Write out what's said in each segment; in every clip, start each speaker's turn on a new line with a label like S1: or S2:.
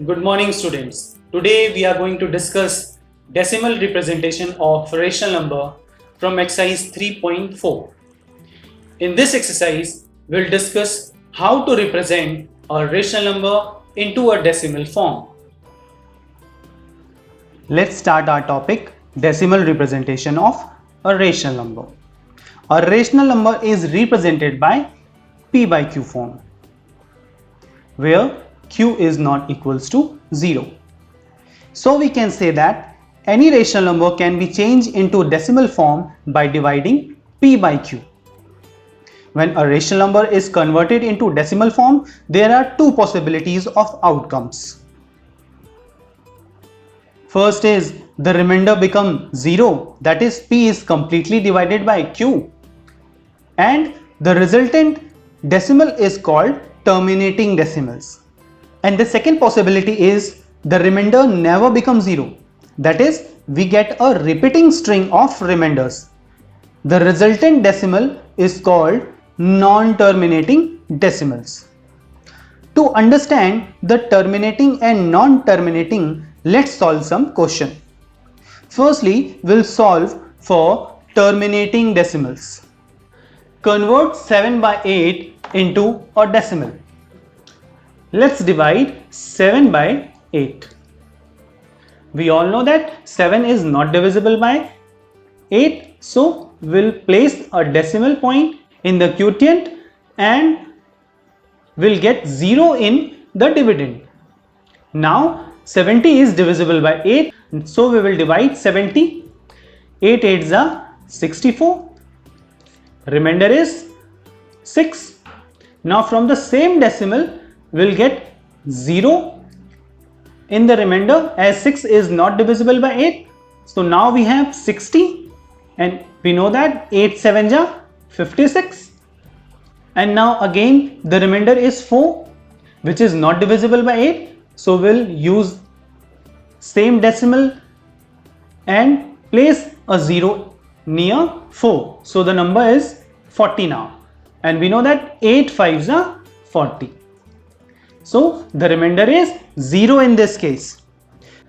S1: Good morning, students. Today we are going to discuss decimal representation of rational number from exercise 3.4. In this exercise, we'll discuss how to represent a rational number into a decimal form. Let's start our topic, decimal representation of a rational number. A rational number is represented by p by q form, where q is not equals to 0. So we can say that any rational number can be changed into decimal form by dividing p by q. When a rational number is converted into decimal form, there are two possibilities of outcomes. First is the remainder becomes 0, that is p is completely divided by q, and the resultant decimal is called terminating decimals. And the second possibility is the remainder never becomes 0, that is we get a repeating string of remainders. The resultant decimal is called non-terminating decimals. To understand the terminating and non-terminating, let's solve some question. Firstly, we'll solve for terminating decimals. Convert 7 by 8 into a decimal. Let's divide 7 by 8. We all know that 7 is not divisible by 8, so we'll place a decimal point in the quotient and we'll get 0 in the dividend. Now 70 is divisible by 8, so we will divide 70. 8 8s are 64. Remainder is 6. Now from the same decimal we'll get 0 in the remainder, as 6 is not divisible by 8. So now we have 60, and we know that 8 7s are 56. And now again the remainder is 4, which is not divisible by 8. So we'll use same decimal and place a 0 near 4. So the number is 40 now. And we know that 8 5s are 40. So the remainder is 0 in this case.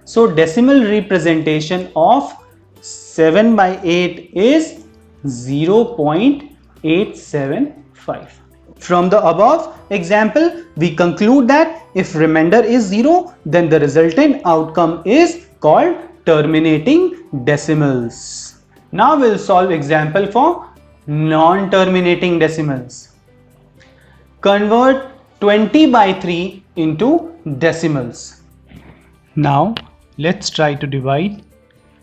S1: So decimal representation of 7 by 8 is 0.875. From the above example, we conclude that if remainder is 0, then the resultant outcome is called terminating decimals. Now we'll solve example for non-terminating decimals. Convert 20 by 3 into decimals. Now let's try to divide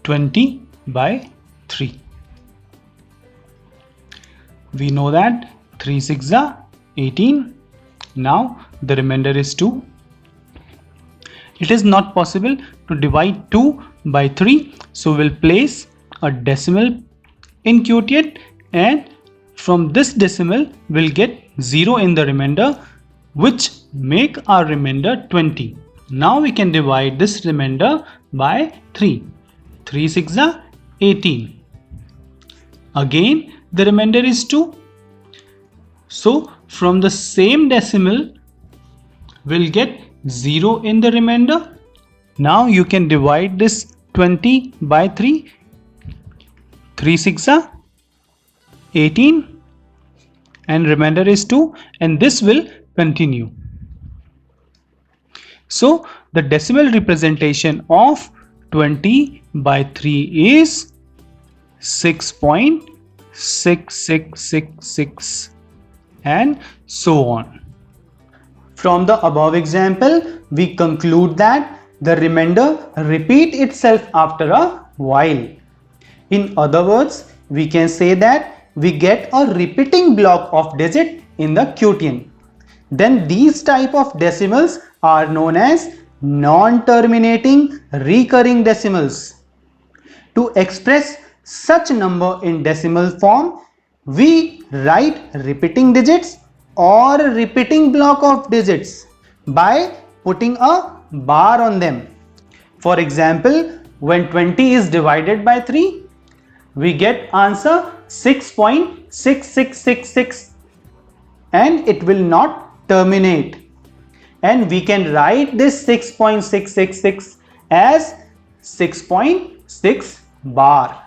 S1: 20 by 3. We know that 3 6 are 18. Now the remainder is 2. It is not possible to divide 2 by 3, so we'll place a decimal in quotient, and from this decimal we'll get 0 in the remainder, which make our remainder 20. Now we can divide this remainder by 3. 3 6 are 18. Again the remainder is 2. So from the same decimal we'll get 0 in the remainder. Now you can divide this 20 by 3. 3 6 are 18 and remainder is 2, and this will continue. So the decimal representation of 20 by 3 is 6.6666 and so on. From the above example, we conclude that the remainder repeat itself after a while. In other words, we can say that we get a repeating block of digit in the quotient. Then these type of decimals are known as non-terminating recurring decimals. To express such number in decimal form, we write repeating digits or repeating block of digits by putting a bar on them. For example, when 20 is divided by 3, we get answer 6.6666 and it will not terminate. and we can write this 6.666 as 6.6 bar.